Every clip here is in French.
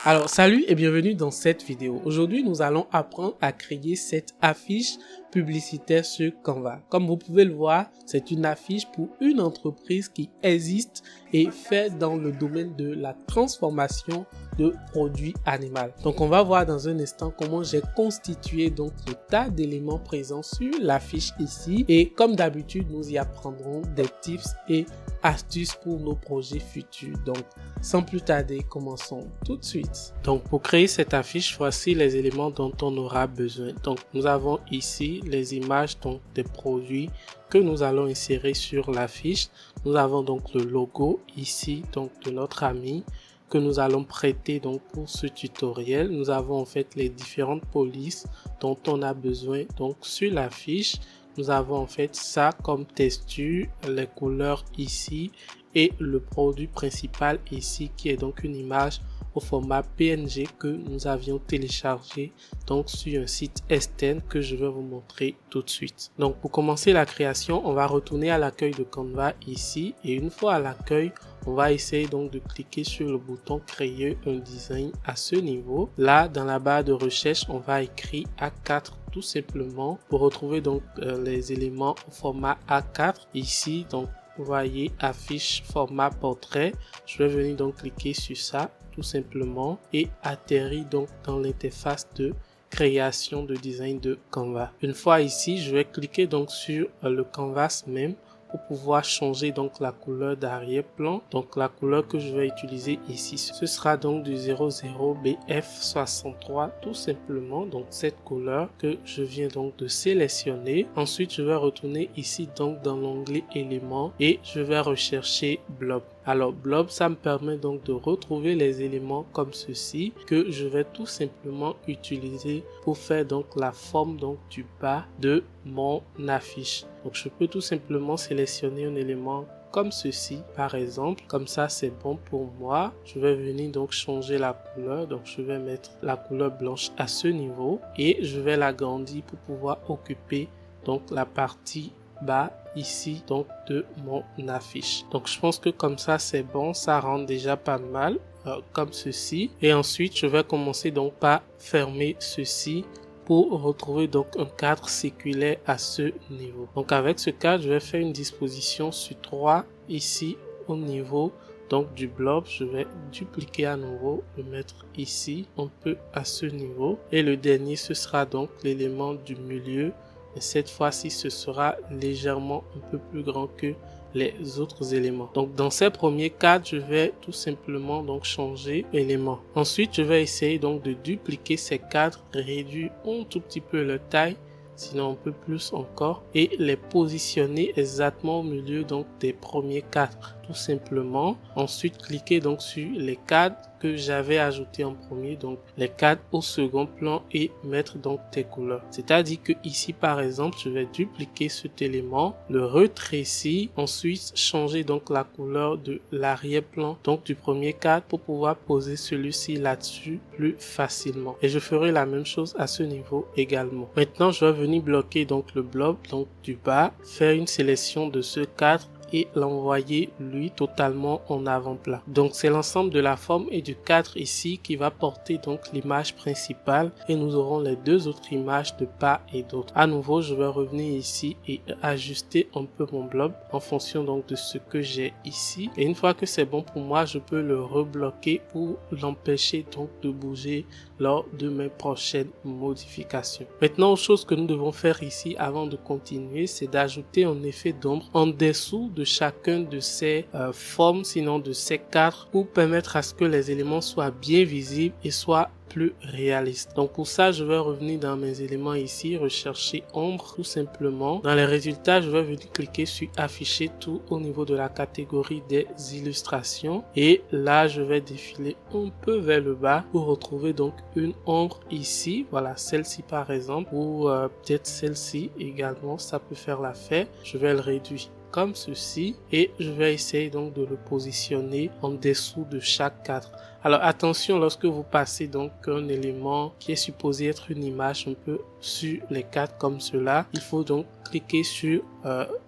Alors salut et bienvenue dans cette vidéo. Aujourd'hui nous allons apprendre à créer cette affiche publicitaire sur Canva. Comme vous pouvez le voir, c'est une affiche pour une entreprise qui existe et fait dans le domaine de la transformation de produits animaux. Donc on va voir dans un instant comment j'ai constitué donc le tas d'éléments présents sur l'affiche ici, et comme d'habitude nous y apprendrons des tips et astuces pour nos projets futurs. Donc sans plus tarder, commençons tout de suite. Donc pour créer cette affiche, voici les éléments dont on aura besoin. Donc nous avons ici les images donc des produits que nous allons insérer sur l'affiche. Nous avons donc le logo ici donc de notre ami que nous allons prêter donc pour ce tutoriel. Nous avons en fait les différentes polices dont on a besoin donc sur l'affiche. Nous avons en fait ça comme texture, les couleurs ici et le produit principal ici qui est donc une image au format PNG que nous avions téléchargé donc sur un site externe que je vais vous montrer tout de suite. Donc pour commencer la création, on va retourner à l'accueil de Canva ici, et une fois à l'accueil, on va essayer donc de cliquer sur le bouton créer un design à ce niveau. Là dans la barre de recherche, on va écrire A4 tout simplement pour retrouver donc les éléments au format A4 ici. Donc vous voyez affiche format portrait, je vais venir donc cliquer sur ça tout simplement et atterrir donc dans l'interface de création de design de Canva. Une fois ici, je vais cliquer donc sur le canvas même pour pouvoir changer donc la couleur d'arrière-plan. Donc la couleur que je vais utiliser ici, ce sera donc du 00BF63 tout simplement, donc cette couleur que je viens donc de sélectionner. Ensuite je vais retourner ici donc dans l'onglet éléments et je vais rechercher blob. Alors blob, ça me permet donc de retrouver les éléments comme ceci que je vais tout simplement utiliser pour faire donc la forme donc du bas de mon affiche. Donc je peux tout simplement sélectionner un élément comme ceci par exemple, comme ça c'est bon pour moi. Je vais venir donc changer la couleur, donc je vais mettre la couleur blanche à ce niveau et je vais l'agrandir pour pouvoir occuper donc la partie bas ici donc de mon affiche. Donc je pense que comme ça c'est bon, ça rend déjà pas mal comme ceci, et ensuite je vais commencer donc par fermer ceci pour retrouver donc un cadre circulaire à ce niveau. Donc avec ce cadre, je vais faire une disposition sur 3 ici au niveau donc du blob. Je vais dupliquer à nouveau, le mettre ici un peu à ce niveau, et le dernier ce sera donc l'élément du milieu, mais cette fois-ci ce sera légèrement un peu plus grand que les autres éléments. Donc dans ces premiers cadres, je vais tout simplement donc changer élément. Ensuite je vais essayer donc de dupliquer ces cadres, réduire un tout petit peu leur taille, sinon un peu plus encore, et les positionner exactement au milieu donc des premiers cadres tout simplement. Ensuite cliquer donc sur les cadres que j'avais ajouté en premier, donc les cadres au second plan, et mettre donc des couleurs. C'est-à-dire que ici par exemple, je vais dupliquer cet élément, le rétrécir, ensuite changer donc la couleur de l'arrière-plan donc du premier cadre pour pouvoir poser celui-ci là-dessus plus facilement. Et je ferai la même chose à ce niveau également. Maintenant, je vais venir bloquer donc le blob donc du bas, faire une sélection de ce cadre et l'envoyer lui totalement en avant-plan. Donc c'est l'ensemble de la forme et du cadre ici qui va porter donc l'image principale, et nous aurons les deux autres images de part et d'autre. À nouveau, je vais revenir ici et ajuster un peu mon blob en fonction donc de ce que j'ai ici, et une fois que c'est bon pour moi, je peux le rebloquer pour l'empêcher donc de bouger lors de mes prochaines modifications. Maintenant, autre chose que nous devons faire ici avant de continuer, c'est d'ajouter un effet d'ombre en dessous de chacun de ces formes, sinon de ces cadres, pour permettre à ce que les éléments soient bien visibles et soient plus réaliste. Donc pour ça, je vais revenir dans mes éléments ici, rechercher ombre tout simplement. Dans les résultats, je vais venir cliquer sur afficher tout au niveau de la catégorie des illustrations, et là je vais défiler un peu vers le bas pour retrouver donc une ombre ici. Voilà, celle-ci par exemple, ou peut-être celle-ci également, ça peut faire l'affaire. Je vais le réduire comme ceci et je vais essayer donc de le positionner en dessous de chaque cadre. Alors attention, lorsque vous passez donc un élément qui est supposé être une image un peu sur les cadres comme cela, il faut donc cliquer sur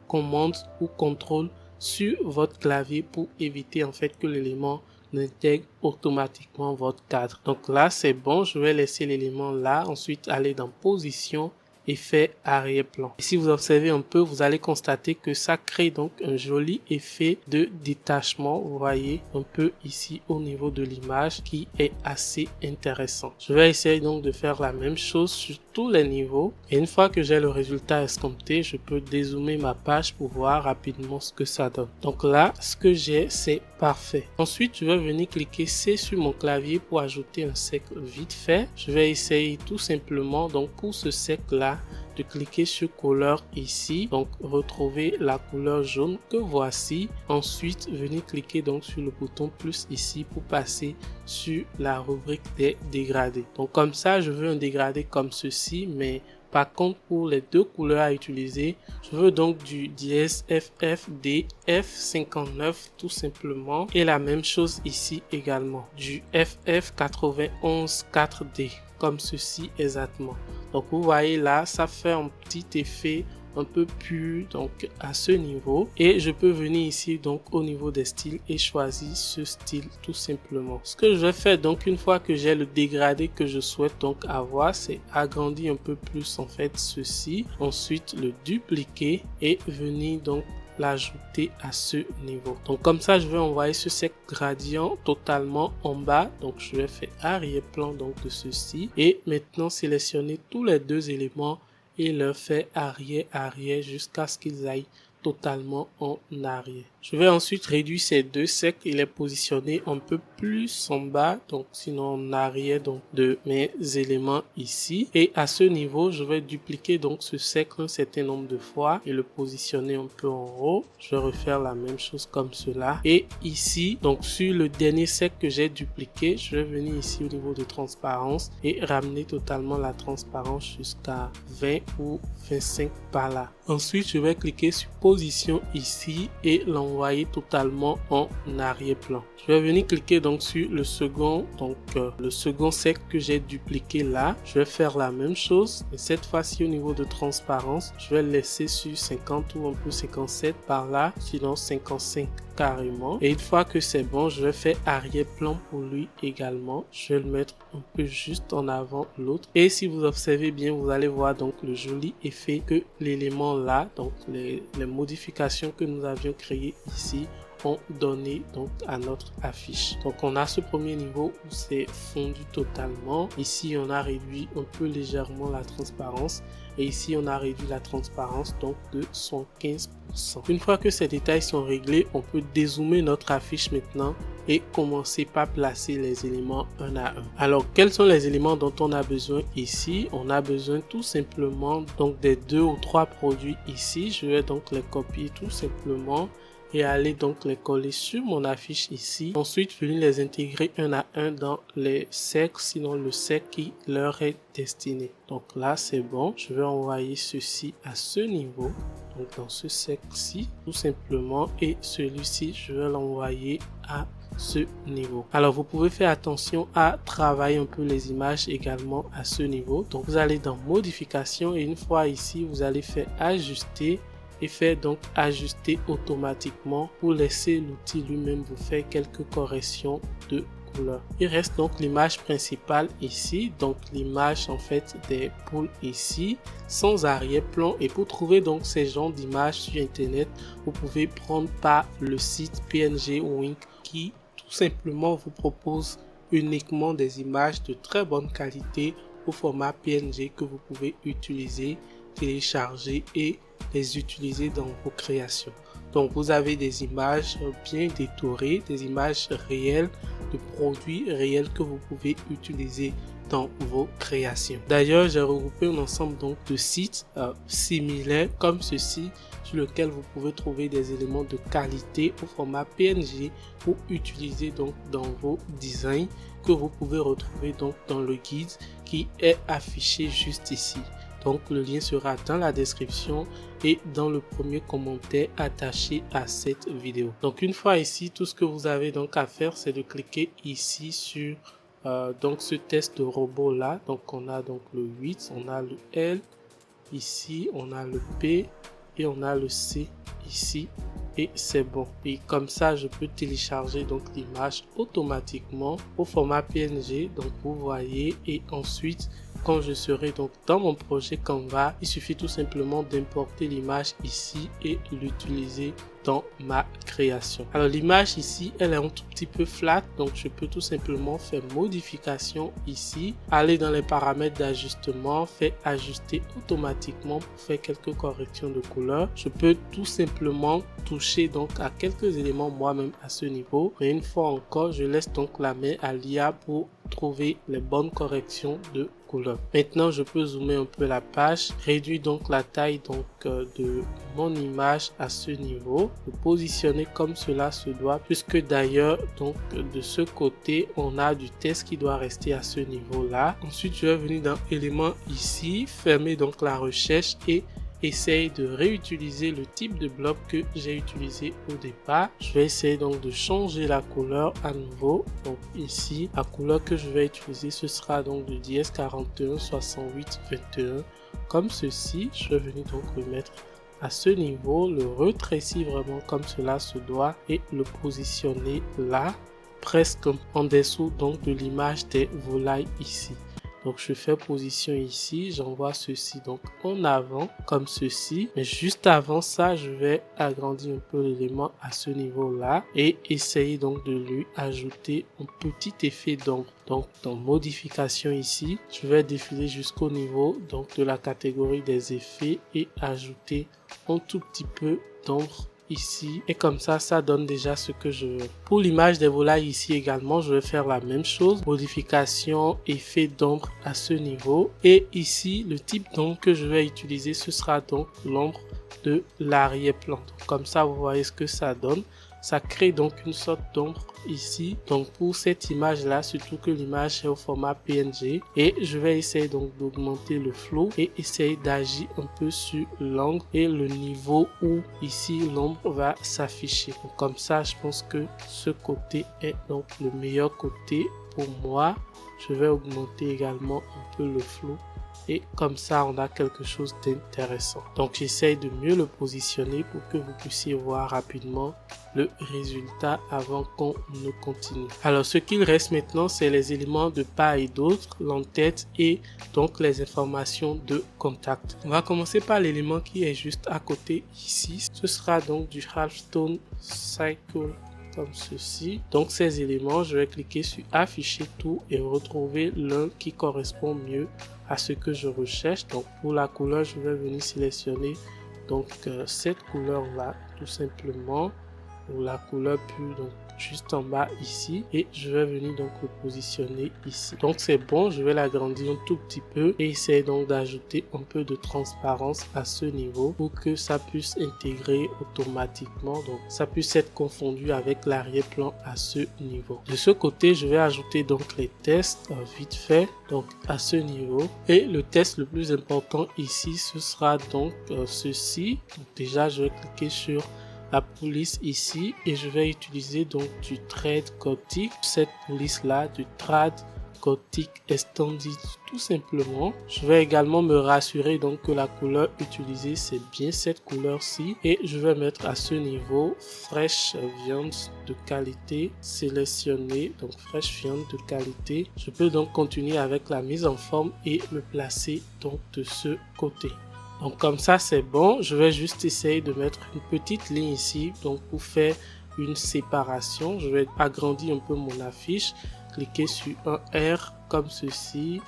commande ou contrôle sur votre clavier pour éviter en fait que l'élément intègre automatiquement votre cadre. Donc là, c'est bon. Je vais laisser l'élément là. Ensuite, aller dans position, effet arrière-plan. Et si vous observez un peu, vous allez constater que ça crée donc un joli effet de détachement. Vous voyez un peu ici au niveau de l'image qui est assez intéressant. Je vais essayer donc de faire la même chose sur tous les niveaux. Et une fois que j'ai le résultat escompté, je peux dézoomer ma page pour voir rapidement ce que ça donne. Donc là, ce que j'ai, c'est parfait. Ensuite, je vais venir cliquer C sur mon clavier pour ajouter un cercle vite fait. Je vais essayer tout simplement, donc pour ce cercle là, de cliquer sur couleur ici, donc retrouver la couleur jaune que voici. Ensuite, venir cliquer donc sur le bouton plus ici pour passer sur la rubrique des dégradés. Donc comme ça, je veux un dégradé comme ceci, mais par contre, pour les deux couleurs à utiliser, je veux donc du dièse FFD F59 tout simplement. Et la même chose ici également, du FF91 4D, comme ceci exactement. Donc vous voyez là, ça fait un petit effet un peu pur donc à ce niveau, et je peux venir ici donc au niveau des styles et choisir ce style tout simplement. Ce que je vais faire donc une fois que j'ai le dégradé que je souhaite donc avoir, c'est agrandir un peu plus en fait ceci, ensuite le dupliquer et venir donc l'ajouter à ce niveau. Donc comme ça, je vais envoyer ce cercle gradient totalement en bas. Donc je vais faire arrière-plan donc de ceci et maintenant sélectionner tous les deux éléments et leur faire arrière jusqu'à ce qu'ils aillent totalement en arrière. Je vais ensuite réduire ces deux cercles et les positionner un peu plus en bas, donc sinon en arrière donc de mes éléments ici. Et à ce niveau, je vais dupliquer donc ce cercle un certain nombre de fois et le positionner un peu en haut. Je vais refaire la même chose comme cela. Et ici, donc sur le dernier cercle que j'ai dupliqué, je vais venir ici au niveau de transparence et ramener totalement la transparence jusqu'à 20 ou 25 par là. Ensuite, je vais cliquer sur position ici et l'envoyer totalement en arrière-plan. Je vais venir cliquer donc sur le second, le second cercle que j'ai dupliqué là. Je vais faire la même chose, mais cette fois-ci au niveau de transparence, je vais le laisser sur 50 ou un peu 57 par là, sinon 55 carrément. Et une fois que c'est bon, je vais faire arrière-plan pour lui également. Je vais le mettre un peu juste en avant l'autre. Et si vous observez bien, vous allez voir donc le joli effet que l'élément là, donc les modifications que nous avions créées ici, ont donné donc à notre affiche. Donc on a ce premier niveau où c'est fondu totalement. Ici on a réduit un peu légèrement la transparence et ici on a réduit la transparence donc de 115%. Une fois que ces détails sont réglés, on peut dézoomer notre affiche maintenant et commencer par placer les éléments un à un. Alors quels sont les éléments dont on a besoin ici? On a besoin tout simplement donc des 2 ou 3 produits ici. Je vais donc les copier tout simplement et aller donc les coller sur mon affiche ici. Ensuite, venir les intégrer un à un dans les cercles, sinon le cercle qui leur est destiné. Donc là, c'est bon. Je vais envoyer ceci à ce niveau, donc dans ce cercle-ci, tout simplement. Et celui-ci, je vais l'envoyer à ce niveau. Alors, vous pouvez faire attention à travailler un peu les images également à ce niveau. Donc, vous allez dans modification et une fois ici, vous allez faire ajuster et faire donc ajuster automatiquement pour laisser l'outil lui-même vous faire quelques corrections de couleur. Il reste donc l'image principale ici, donc l'image en fait des poules ici, sans arrière-plan. Et pour trouver donc ces genres d'images sur internet, vous pouvez prendre par le site PNG Wink qui tout simplement vous propose uniquement des images de très bonne qualité au format PNG que vous pouvez utiliser, télécharger et les utiliser dans vos créations. Donc vous avez des images bien détourées, des images réelles, de produits réels que vous pouvez utiliser dans vos créations. D'ailleurs, j'ai regroupé un ensemble donc de sites similaires comme ceci, sur lequel vous pouvez trouver des éléments de qualité au format PNG pour utiliser donc dans vos designs, que vous pouvez retrouver donc dans le guide qui est affiché juste ici. Donc le lien sera dans la description et dans le premier commentaire attaché à cette vidéo. Donc une fois ici, tout ce que vous avez donc à faire, c'est de cliquer ici sur donc ce test de robot là. Donc on a donc le 8, on a le L, ici on a le P et on a le C ici et c'est bon. Et comme ça, je peux télécharger donc l'image automatiquement au format PNG. Donc vous voyez, et ensuite quand je serai donc dans mon projet Canva, il suffit tout simplement d'importer l'image ici et l'utiliser dans ma création. Alors l'image ici, elle est un tout petit peu flat, donc je peux tout simplement faire modification ici, aller dans les paramètres d'ajustement, faire ajuster automatiquement pour faire quelques corrections de couleur. Je peux tout simplement toucher donc à quelques éléments moi-même à ce niveau, mais une fois encore, je laisse donc la main à l'IA pour trouver les bonnes corrections de couleur. Maintenant, je peux zoomer un peu la page, réduire donc la taille donc de mon image à ce niveau, le positionner comme cela se doit, puisque d'ailleurs donc de ce côté on a du texte qui doit rester à ce niveau là. Ensuite, je vais venir dans éléments ici, fermer donc la recherche et essaye de réutiliser le type de bloc que j'ai utilisé au départ. Je vais essayer donc de changer la couleur à nouveau. Donc ici, la couleur que je vais utiliser, ce sera donc de dièse 41 68 21 comme ceci. Je vais venir donc le mettre à ce niveau, le rétrécir vraiment comme cela se doit et le positionner là, presque en dessous donc de l'image des volailles ici. Donc je fais position ici, j'envoie ceci donc en avant comme ceci, mais juste avant ça je vais agrandir un peu l'élément à ce niveau là et essayer donc de lui ajouter un petit effet d'ombre. Donc dans modification ici, je vais défiler jusqu'au niveau donc de la catégorie des effets et ajouter un tout petit peu d'ombre ici, et comme ça donne déjà ce que je veux. Pour l'image des volailles ici également, je vais faire la même chose, modification, effet d'ombre à ce niveau, et ici le type d'ombre que je vais utiliser, ce sera donc l'ombre de l'arrière-plan. Comme ça vous voyez ce que ça donne. Ça crée donc une sorte d'ombre ici, donc pour cette image là, surtout que l'image est au format PNG, et je vais essayer donc d'augmenter le flow et essayer d'agir un peu sur l'angle et le niveau où ici l'ombre va s'afficher. Comme ça je pense que ce côté est donc le meilleur côté pour moi. Je vais augmenter également un peu le flow et comme ça on a quelque chose d'intéressant. Donc j'essaye de mieux le positionner pour que vous puissiez voir rapidement le résultat avant qu'on ne continue. Alors ce qu'il reste maintenant, c'est les éléments de part et d'autre, l'entête et donc les informations de contact. On va commencer par l'élément qui est juste à côté ici. Ce sera donc du Halftone Cycle comme ceci. Donc ces éléments, je vais cliquer sur afficher tout et retrouver l'un qui correspond mieux à ce que je recherche. Donc pour la couleur, je vais venir sélectionner donc cette couleur là tout simplement, ou la couleur pure, donc juste en bas ici, et je vais venir donc le positionner ici. Donc c'est bon, je vais l'agrandir un tout petit peu et essayer donc d'ajouter un peu de transparence à ce niveau pour que ça puisse intégrer automatiquement, donc ça puisse être confondu avec l'arrière-plan à ce niveau. De ce côté, je vais ajouter donc les tests vite fait, donc à ce niveau, et le test le plus important ici, ce sera donc ceci. Donc déjà je vais cliquer sur la police ici et je vais utiliser donc du trade gothic, cette police là, du trad gothic extended tout simplement. Je vais également me rassurer donc que la couleur utilisée c'est bien cette couleur-ci et je vais mettre à ce niveau fraîche viande de qualité sélectionnée, donc fraîche viande de qualité. Je peux donc continuer avec la mise en forme et me placer donc de ce côté. Donc comme ça c'est bon, je vais juste essayer de mettre une petite ligne ici donc pour faire une séparation. Je vais agrandir un peu mon affiche, cliquer sur un R comme ceci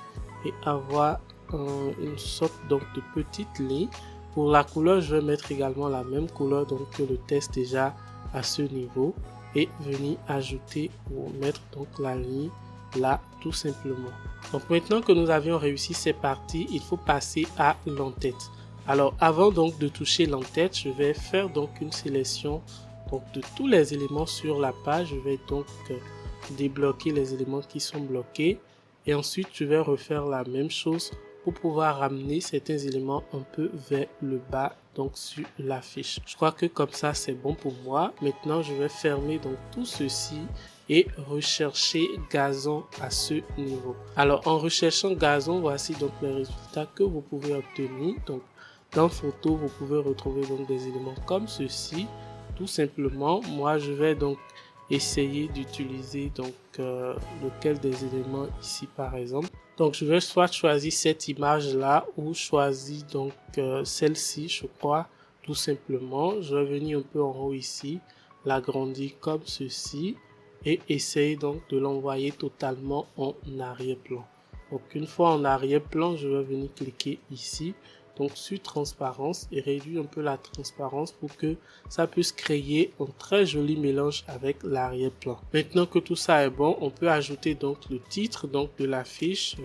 et avoir une sorte donc de petite ligne. Pour la couleur, je vais mettre également la même couleur donc que le test déjà à ce niveau et venir ajouter ou mettre donc la ligne là tout simplement. Donc maintenant que nous avions réussi ces parties, il faut passer à l'entête. Alors avant donc de toucher l'entête, je vais faire donc une sélection donc de tous les éléments sur la page. Je vais donc débloquer les éléments qui sont bloqués et ensuite je vais refaire la même chose pour pouvoir ramener certains éléments un peu vers le bas donc sur l'affiche. Je crois que comme ça c'est bon pour moi. Maintenant je vais fermer donc tout ceci et rechercher gazon à ce niveau. Alors en recherchant gazon, voici donc les résultats que vous pouvez obtenir. Donc dans photo, vous pouvez retrouver donc des éléments comme ceci. tout simplement, moi je vais donc essayer d'utiliser donc lequel des éléments ici par exemple. Donc je vais soit choisir cette image là ou choisir donc celle-ci, je crois, tout simplement. Je vais venir un peu en haut ici, l'agrandir comme ceci et essayer donc de l'envoyer totalement en arrière-plan. Donc une fois en arrière-plan, je vais venir cliquer ici, donc sur transparence, et réduire un peu la transparence pour que ça puisse créer un très joli mélange avec l'arrière-plan. Maintenant que tout ça est bon, on peut ajouter donc le titre donc de la fiche,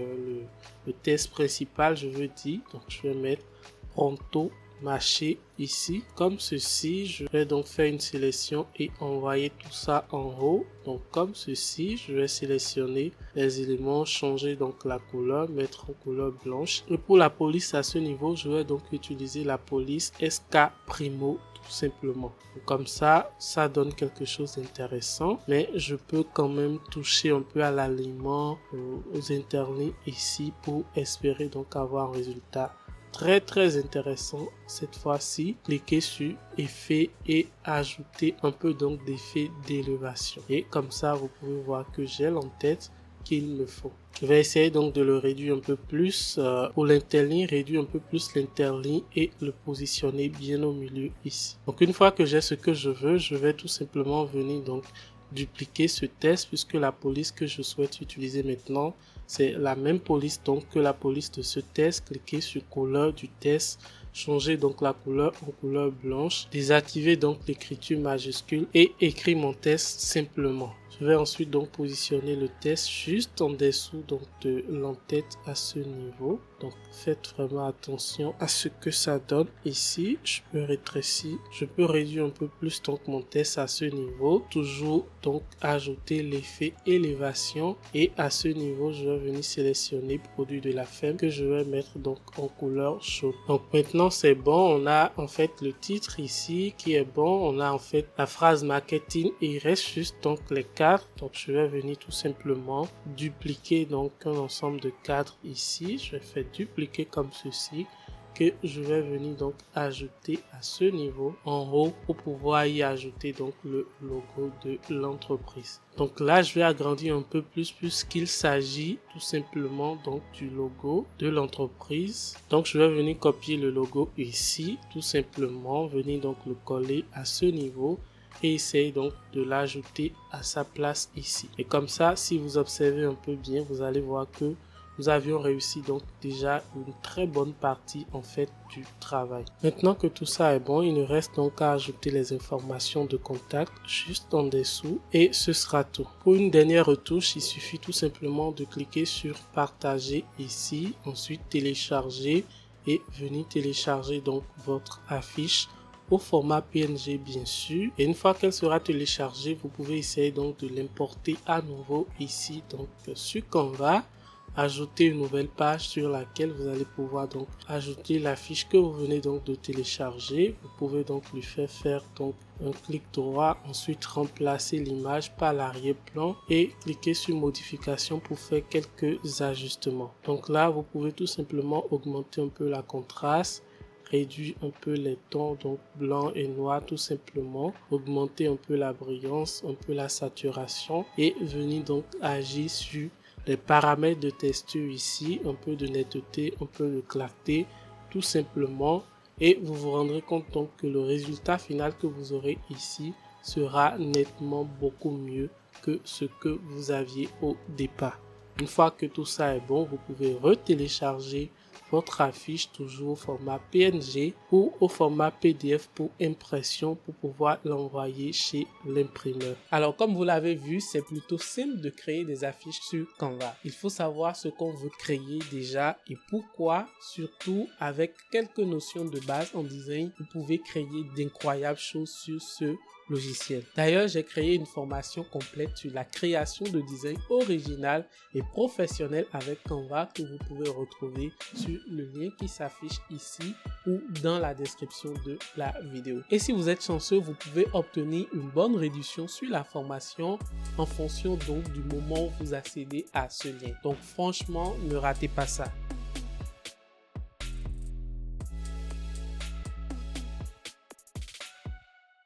le test principal, je veux dire. Donc je vais mettre Pronto Mâcher ici comme ceci. Je vais donc faire une sélection et envoyer tout ça en haut, donc comme ceci. Je vais sélectionner les éléments, changer donc la couleur, mettre en couleur blanche, et pour la police à ce niveau je vais donc utiliser la police SK Primo tout simplement. Donc, comme ça donne quelque chose d'intéressant, mais je peux quand même toucher un peu à l'alignement, aux interlignes ici pour espérer donc avoir un résultat très intéressant. Cette fois-ci, cliquez sur effet et ajoutez un peu donc d'effet d'élévation, et comme ça vous pouvez voir que j'ai l'en-tête qu'il me faut. Je vais essayer donc de le réduire un peu plus pour l'interligne, réduire un peu plus l'interligne et le positionner bien au milieu ici. Donc une fois que j'ai ce que je veux, je vais tout simplement venir donc dupliquer ce test, puisque la police que je souhaite utiliser maintenant c'est la même police donc que la police de ce test. Cliquez sur couleur du test, changer donc la couleur en couleur blanche, désactiver donc l'écriture majuscule et écrire mon test simplement. Je vais ensuite donc positionner le test juste en dessous donc de l'en-tête à ce niveau. Donc faites vraiment attention à ce que ça donne ici. Je peux rétrécir, je peux réduire un peu plus donc mon test à ce niveau. Toujours donc ajouter l'effet élévation, et à ce niveau je vais venir sélectionner produit de la ferme que je vais mettre donc en couleur chaude. Donc maintenant c'est bon, on a en fait le titre ici qui est bon, on a en fait la phrase marketing et il reste juste donc les cadres. Donc je vais venir tout simplement dupliquer donc un ensemble de cadres ici. Je vais faire dupliquer comme ceci, que je vais venir donc ajouter à ce niveau en haut pour pouvoir y ajouter donc le logo de l'entreprise. Donc là je vais agrandir un peu plus puisqu'il s'agit tout simplement donc du logo de l'entreprise. Donc je vais venir copier le logo ici, tout simplement venir donc le coller à ce niveau et essayer donc de l'ajouter à sa place ici. Et comme ça, si vous observez un peu bien, vous allez voir que nous avions réussi donc déjà une très bonne partie en fait du travail. Maintenant que tout ça est bon, il nous reste donc à ajouter les informations de contact juste en dessous et ce sera tout. Pour une dernière retouche, il suffit tout simplement de cliquer sur partager ici, ensuite télécharger et venir télécharger donc votre affiche au format PNG bien sûr, et une fois qu'elle sera téléchargée, vous pouvez essayer donc de l'importer à nouveau ici donc sur Canva, ajouter une nouvelle page sur laquelle vous allez pouvoir donc ajouter la fiche que vous venez donc de télécharger. Vous pouvez donc lui faire donc un clic droit, ensuite remplacer l'image par l'arrière-plan et cliquer sur modification pour faire quelques ajustements. Donc là vous pouvez tout simplement augmenter un peu la contraste, réduire un peu les tons donc blanc et noir tout simplement, augmenter un peu la brillance, un peu la saturation et venir donc agir sur les paramètres de texture ici, un peu de netteté, un peu de clarté tout simplement, et vous vous rendrez compte donc que le résultat final que vous aurez ici sera nettement beaucoup mieux que ce que vous aviez au départ. Une fois que tout ça est bon, vous pouvez retélécharger votre affiche toujours au format PNG ou au format PDF pour impression pour pouvoir l'envoyer chez l'imprimeur. Alors comme vous l'avez vu, c'est plutôt simple de créer des affiches sur Canva. Il faut savoir ce qu'on veut créer déjà et pourquoi, surtout avec quelques notions de base en design, vous pouvez créer d'incroyables choses sur ce logiciel. D'ailleurs, j'ai créé une formation complète sur la création de design original et professionnel avec Canva que vous pouvez retrouver sur le lien qui s'affiche ici ou dans la description de la vidéo. Et si vous êtes chanceux, vous pouvez obtenir une bonne réduction sur la formation en fonction donc du moment où vous accédez à ce lien. Donc franchement, ne ratez pas ça.